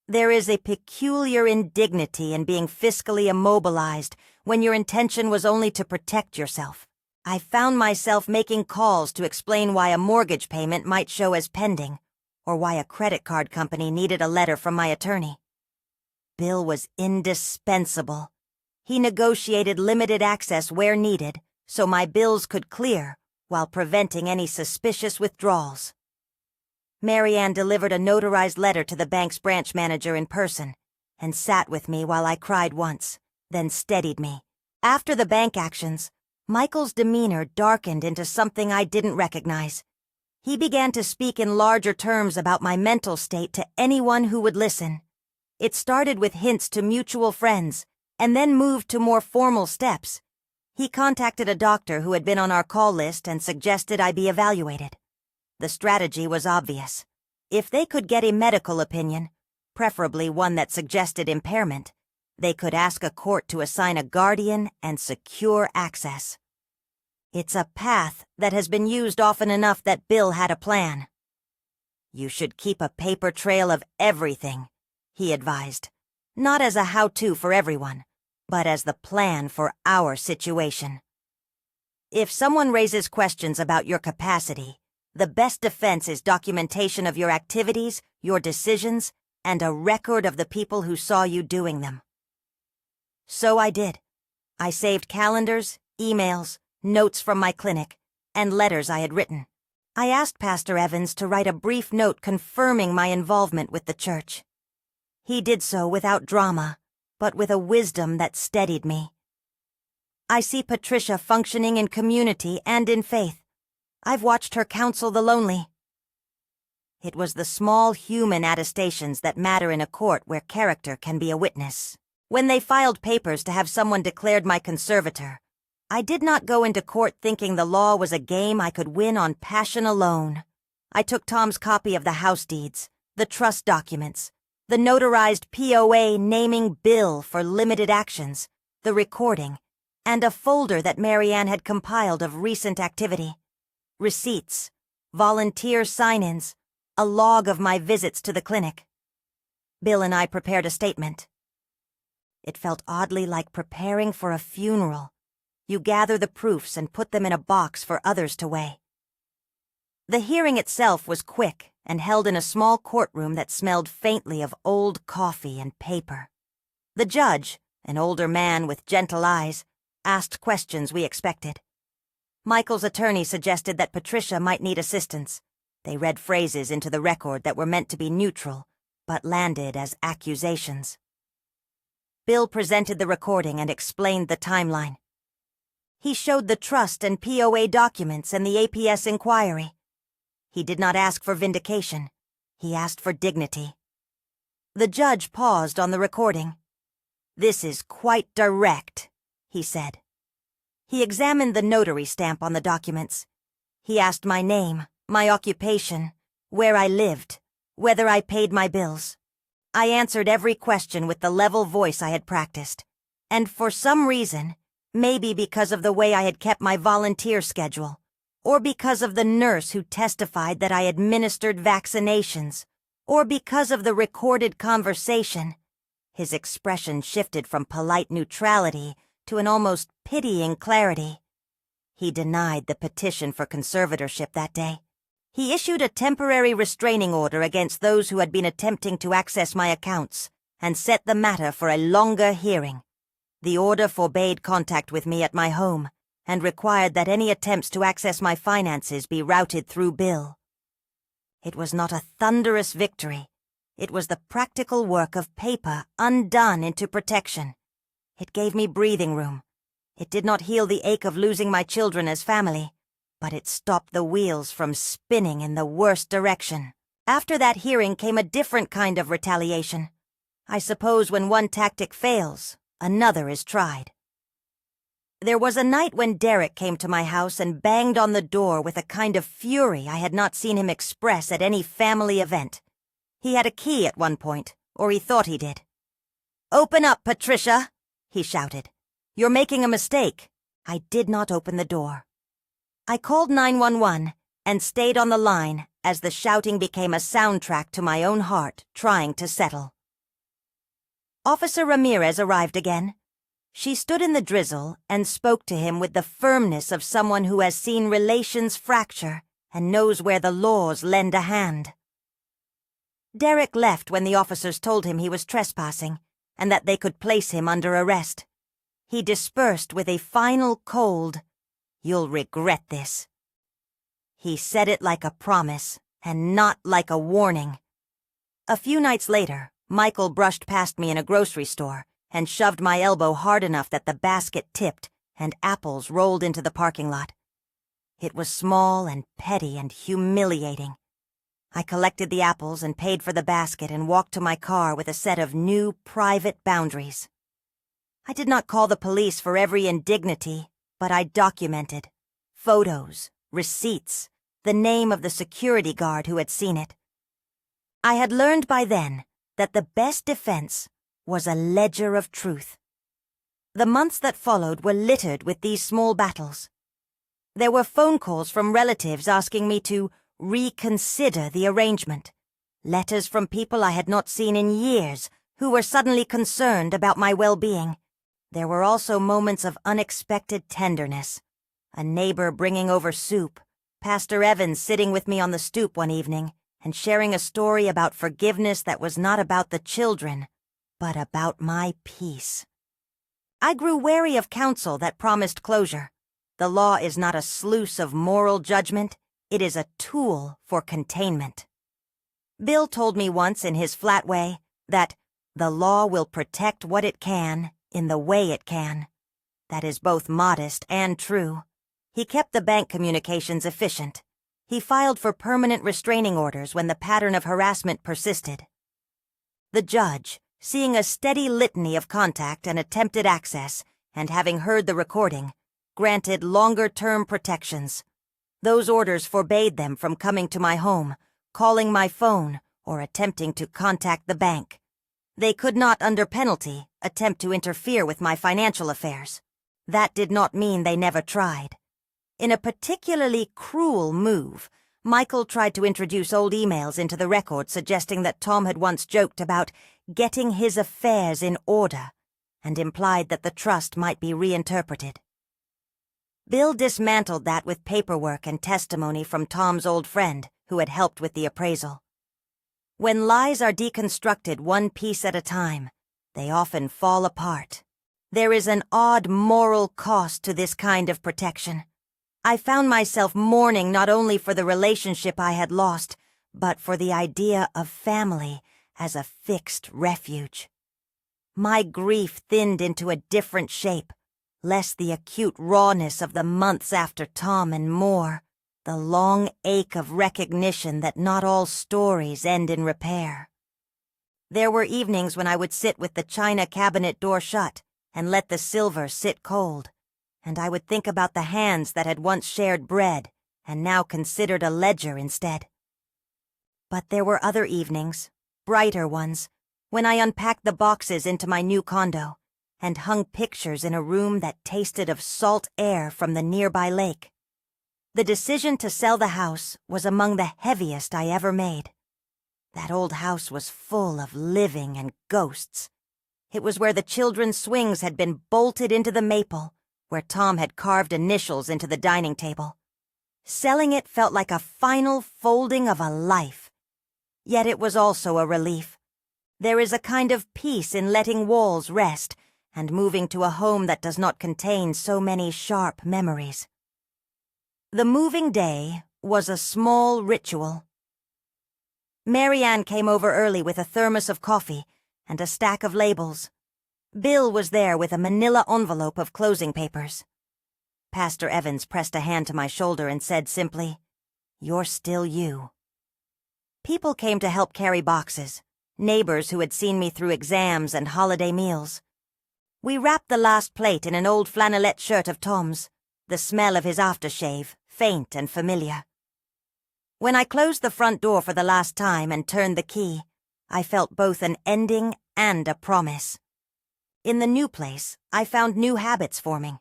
There is a peculiar indignity in being fiscally immobilized when your intention was only to protect yourself. I found myself making calls to explain why a mortgage payment might show as pending, or why a credit card company needed a letter from my attorney. Bill was indispensable. He negotiated limited access where needed, so my bills could clear, while preventing any suspicious withdrawals. Marianne delivered a notarized letter to the bank's branch manager in person, and sat with me while I cried once, then steadied me. After the bank actions, Michael's demeanor darkened into something I didn't recognize. He began to speak in larger terms about my mental state to anyone who would listen. It started with hints to mutual friends, and then moved to more formal steps. He contacted a doctor who had been on our call list and suggested I be evaluated. The strategy was obvious. If they could get a medical opinion, preferably one that suggested impairment, they could ask a court to assign a guardian and secure access. It's a path that has been used often enough that Bill had a plan. "You should keep a paper trail of everything," he advised, not as a how-to for everyone, but as the plan for our situation. "If someone raises questions about your capacity, the best defense is documentation of your activities, your decisions, and a record of the people who saw you doing them." So I did. I saved calendars, emails, notes from my clinic, and letters I had written. I asked Pastor Evans to write a brief note confirming my involvement with the church. He did so without drama, but with a wisdom that steadied me. I see Patricia functioning in community and in faith. I've watched her counsel the lonely. It was the small human attestations that matter in a court where character can be a witness. When they filed papers to have someone declared my conservator, I did not go into court thinking the law was a game I could win on passion alone. I took Tom's copy of the house deeds, the trust documents, the notarized POA naming Bill for limited actions, the recording, and a folder that Marianne had compiled of recent activity. Receipts, volunteer sign-ins, a log of my visits to the clinic. Bill and I prepared a statement. It felt oddly like preparing for a funeral. You gather the proofs and put them in a box for others to weigh. The hearing itself was quick and held in a small courtroom that smelled faintly of old coffee and paper. The judge, an older man with gentle eyes, asked questions we expected. Michael's attorney suggested that Patricia might need assistance. They read phrases into the record that were meant to be neutral, but landed as accusations. Bill presented the recording and explained the timeline. He showed the trust and POA documents and the APS inquiry. He did not ask for vindication. He asked for dignity. The judge paused on the recording. "This is quite direct," he said. He examined the notary stamp on the documents. He asked my name, my occupation, where I lived, whether I paid my bills. I answered every question with the level voice I had practiced, and for some reason, maybe because of the way I had kept my volunteer schedule, or because of the nurse who testified that I administered vaccinations, or because of the recorded conversation, his expression shifted from polite neutrality to an almost pitying clarity. He denied the petition for conservatorship that day. He issued a temporary restraining order against those who had been attempting to access my accounts and set the matter for a longer hearing. The order forbade contact with me at my home and required that any attempts to access my finances be routed through Bill. It was not a thunderous victory. It was the practical work of paper undone into protection. It gave me breathing room. It did not heal the ache of losing my children as family, but it stopped the wheels from spinning in the worst direction. After that hearing came a different kind of retaliation. I suppose when one tactic fails, another is tried. There was a night when Derek came to my house and banged on the door with a kind of fury I had not seen him express at any family event. He had a key at one point, or he thought he did. "Open up, Patricia!" he shouted. "You're making a mistake." I did not open the door. I called 911 and stayed on the line as the shouting became a soundtrack to my own heart trying to settle. Officer Ramirez arrived again. She stood in the drizzle and spoke to him with the firmness of someone who has seen relations fracture and knows where the laws lend a hand. Derek left when the officers told him he was trespassing and that they could place him under arrest. He dispersed with a final cold, "You'll regret this." He said it like a promise and not like a warning. A few nights later, Michael brushed past me in a grocery store and shoved my elbow hard enough that the basket tipped and apples rolled into the parking lot. It was small and petty and humiliating. I collected the apples and paid for the basket and walked to my car with a set of new private boundaries. I did not call the police for every indignity, but I documented. Photos, receipts, the name of the security guard who had seen it. I had learned by then that the best defense was a ledger of truth. The months that followed were littered with these small battles. There were phone calls from relatives asking me to reconsider the arrangement, letters from people I had not seen in years who were suddenly concerned about my well-being. There were also moments of unexpected tenderness, a neighbor bringing over soup, Pastor Evans sitting with me on the stoop one evening and sharing a story about forgiveness that was not about the children, but about my peace. I grew wary of counsel that promised closure. The law is not a sluice of moral judgment, it is a tool for containment. Bill told me once in his flat way that the law will protect what it can in the way it can. That is both modest and true. He kept the bank communications efficient. He filed for permanent restraining orders when the pattern of harassment persisted. The judge, seeing a steady litany of contact and attempted access, and having heard the recording, granted longer-term protections. Those orders forbade them from coming to my home, calling my phone, or attempting to contact the bank. They could not, under penalty, attempt to interfere with my financial affairs. That did not mean they never tried. In a particularly cruel move, Michael tried to introduce old emails into the record suggesting that Tom had once joked about getting his affairs in order and implied that the trust might be reinterpreted. Bill dismantled that with paperwork and testimony from Tom's old friend who had helped with the appraisal. When lies are deconstructed one piece at a time, they often fall apart. There is an odd moral cost to this kind of protection. I found myself mourning not only for the relationship I had lost, but for the idea of family as a fixed refuge. My grief thinned into a different shape, less the acute rawness of the months after Tom and more, the long ache of recognition that not all stories end in repair. There were evenings when I would sit with the china cabinet door shut and let the silver sit cold, and I would think about the hands that had once shared bread and now considered a ledger instead. But there were other evenings, brighter ones, when I unpacked the boxes into my new condo and hung pictures in a room that tasted of salt air from the nearby lake. The decision to sell the house was among the heaviest I ever made. That old house was full of living and ghosts. It was where the children's swings had been bolted into the maple, where Tom had carved initials into the dining table. Selling it felt like a final folding of a life. Yet it was also a relief. There is a kind of peace in letting walls rest and moving to a home that does not contain so many sharp memories. The moving day was a small ritual. Mary Ann came over early with a thermos of coffee and a stack of labels. Bill was there with a manila envelope of closing papers. Pastor Evans pressed a hand to my shoulder and said simply, "You're still you." People came to help carry boxes, neighbors who had seen me through exams and holiday meals. We wrapped the last plate in an old flannelette shirt of Tom's, the smell of his aftershave, faint and familiar. When I closed the front door for the last time and turned the key, I felt both an ending and a promise. In the new place, I found new habits forming.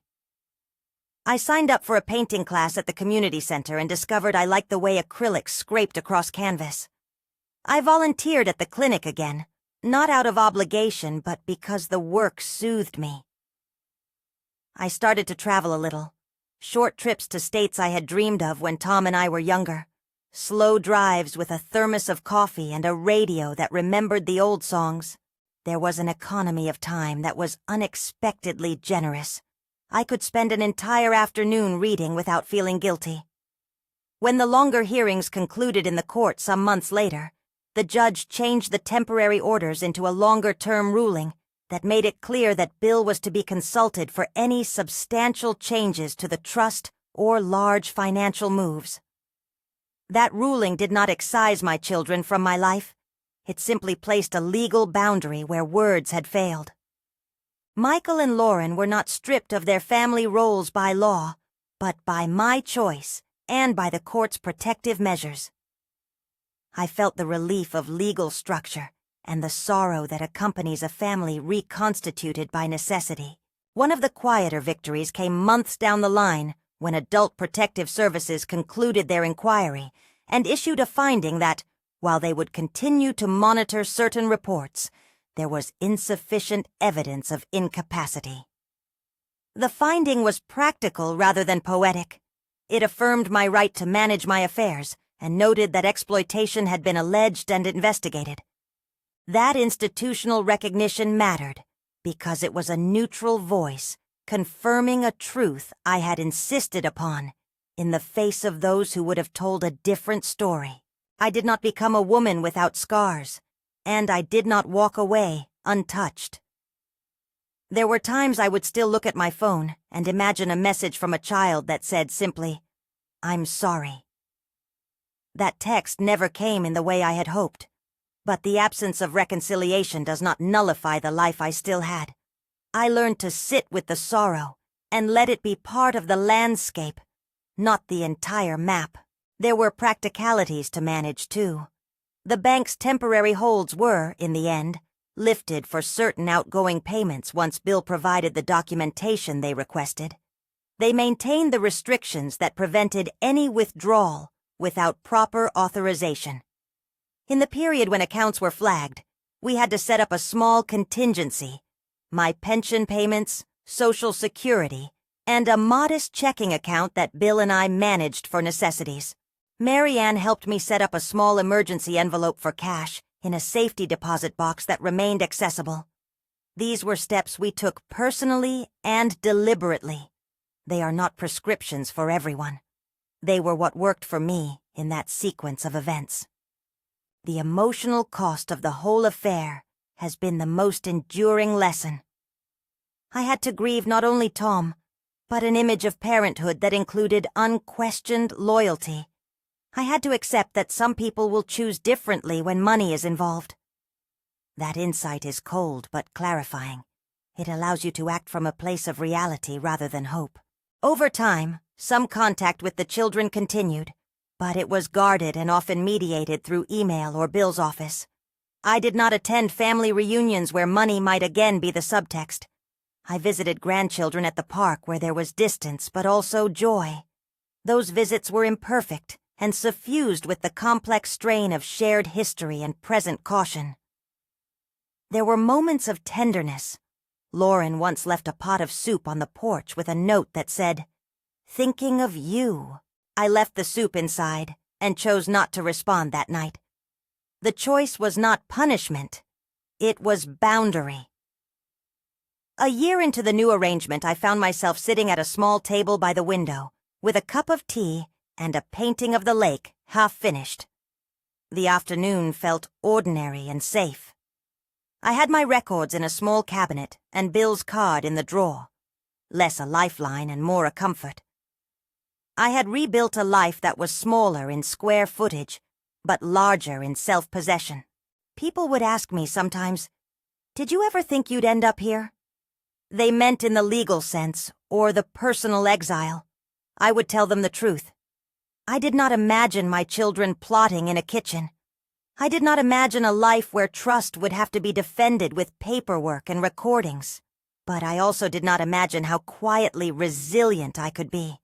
I signed up for a painting class at the community center and discovered I liked the way acrylics scraped across canvas. I volunteered at the clinic again, not out of obligation, but because the work soothed me. I started to travel a little, short trips to states I had dreamed of when Tom and I were younger, slow drives with a thermos of coffee and a radio that remembered the old songs. There was an economy of time that was unexpectedly generous. I could spend an entire afternoon reading without feeling guilty. When the longer hearings concluded in the court some months later, the judge changed the temporary orders into a longer-term ruling that made it clear that Bill was to be consulted for any substantial changes to the trust or large financial moves. That ruling did not excise my children from my life. It simply placed a legal boundary where words had failed. Michael and Lauren were not stripped of their family roles by law, but by my choice and by the court's protective measures. I felt the relief of legal structure and the sorrow that accompanies a family reconstituted by necessity. One of the quieter victories came months down the line when Adult Protective Services concluded their inquiry and issued a finding that, while they would continue to monitor certain reports, there was insufficient evidence of incapacity. The finding was practical rather than poetic. It affirmed my right to manage my affairs and noted that exploitation had been alleged and investigated. That institutional recognition mattered because it was a neutral voice confirming a truth I had insisted upon in the face of those who would have told a different story. I did not become a woman without scars, and I did not walk away untouched. There were times I would still look at my phone and imagine a message from a child that said simply, "I'm sorry." That text never came in the way I had hoped, but the absence of reconciliation does not nullify the life I still had. I learned to sit with the sorrow and let it be part of the landscape, not the entire map. There were practicalities to manage, too. The bank's temporary holds were, in the end, lifted for certain outgoing payments once Bill provided the documentation they requested. They maintained the restrictions that prevented any withdrawal without proper authorization. In the period when accounts were flagged, we had to set up a small contingency, my pension payments, Social Security, and a modest checking account that Bill and I managed for necessities. Mary Ann helped me set up a small emergency envelope for cash in a safety deposit box that remained accessible. These were steps we took personally and deliberately. They are not prescriptions for everyone. They were what worked for me in that sequence of events. The emotional cost of the whole affair has been the most enduring lesson. I had to grieve not only Tom, but an image of parenthood that included unquestioned loyalty. I had to accept that some people will choose differently when money is involved. That insight is cold but clarifying. It allows you to act from a place of reality rather than hope. Over time, some contact with the children continued, but it was guarded and often mediated through email or Bill's office. I did not attend family reunions where money might again be the subtext. I visited grandchildren at the park where there was distance but also joy. Those visits were imperfect and suffused with the complex strain of shared history and present caution. There were moments of tenderness. Lauren once left a pot of soup on the porch with a note that said, "Thinking of you." I left the soup inside and chose not to respond that night. The choice was not punishment. It was boundary. A year into the new arrangement, I found myself sitting at a small table by the window with a cup of tea and a painting of the lake half finished. The afternoon felt ordinary and safe. I had my records in a small cabinet and Bill's card in the drawer. Less a lifeline and more a comfort. I had rebuilt a life that was smaller in square footage, but larger in self-possession. People would ask me sometimes, "Did you ever think you'd end up here?" They meant in the legal sense, or the personal exile. I would tell them the truth. I did not imagine my children plotting in a kitchen. I did not imagine a life where trust would have to be defended with paperwork and recordings. But I also did not imagine how quietly resilient I could be.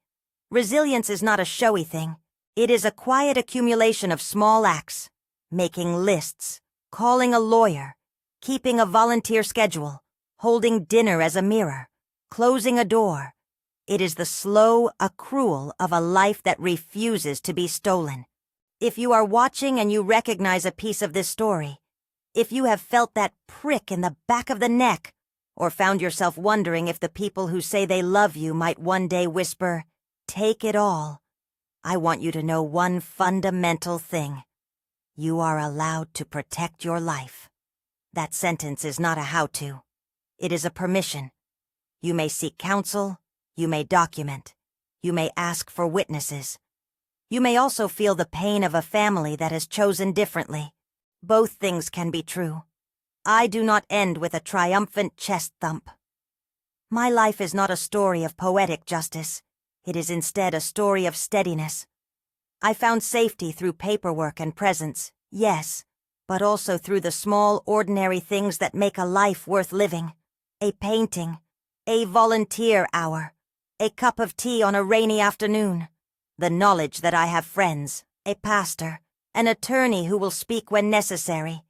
Resilience is not a showy thing. It is a quiet accumulation of small acts, making lists, calling a lawyer, keeping a volunteer schedule, holding dinner as a mirror, closing a door. It is the slow accrual of a life that refuses to be stolen. If you are watching and you recognize a piece of this story, if you have felt that prick in the back of the neck, or found yourself wondering if the people who say they love you might one day whisper, "Take it all," I want you to know one fundamental thing. You are allowed to protect your life. That sentence is not a how-to. It is a permission. You may seek counsel. You may document. You may ask for witnesses. You may also feel the pain of a family that has chosen differently. Both things can be true. I do not end with a triumphant chest thump. My life is not a story of poetic justice. It is instead a story of steadiness. I found safety through paperwork and presence, yes, but also through the small, ordinary things that make a life worth living. A painting, a volunteer hour, a cup of tea on a rainy afternoon, the knowledge that I have friends, a pastor, an attorney who will speak when necessary,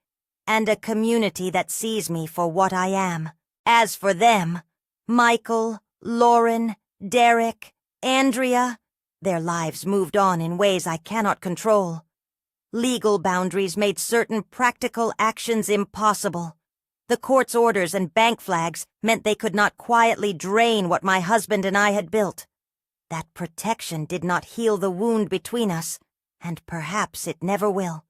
and a community that sees me for what I am. As for them, Michael, Lauren, Derek, Andrea, their lives moved on in ways I cannot control. Legal boundaries made certain practical actions impossible. The court's orders and bank flags meant they could not quietly drain what my husband and I had built. That protection did not heal the wound between us, and perhaps it never will.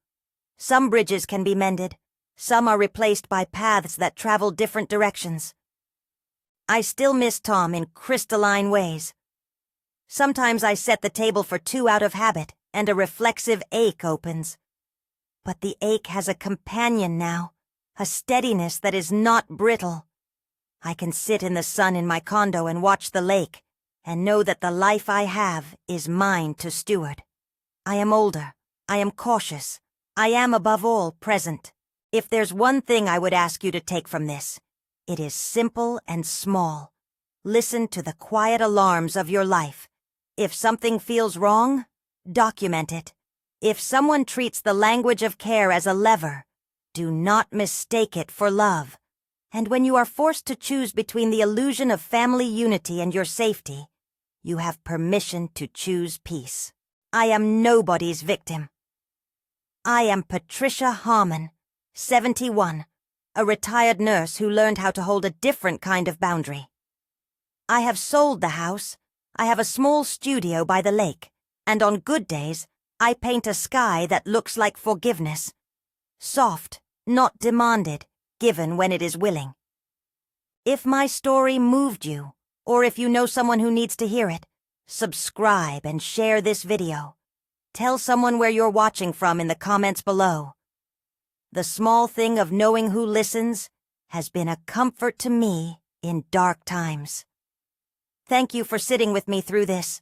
Some bridges can be mended. Some are replaced by paths that travel different directions. I still miss Tom in crystalline ways. Sometimes I set the table for two out of habit, and a reflexive ache opens. But the ache has a companion now, a steadiness that is not brittle. I can sit in the sun in my condo and watch the lake, and know that the life I have is mine to steward. I am older. I am cautious. I am, above all, present. If there's one thing I would ask you to take from this, it is simple and small. Listen to the quiet alarms of your life. If something feels wrong, document it. If someone treats the language of care as a lever, do not mistake it for love. And when you are forced to choose between the illusion of family unity and your safety, you have permission to choose peace. I am nobody's victim. I am Patricia Harmon, 71, a retired nurse who learned how to hold a different kind of boundary. I have sold the house. I have a small studio by the lake, and on good days, I paint a sky that looks like forgiveness. Soft, not demanded, given when it is willing. If my story moved you, or if you know someone who needs to hear it, subscribe and share this video. Tell someone where you're watching from in the comments below. The small thing of knowing who listens has been a comfort to me in dark times. Thank you for sitting with me through this.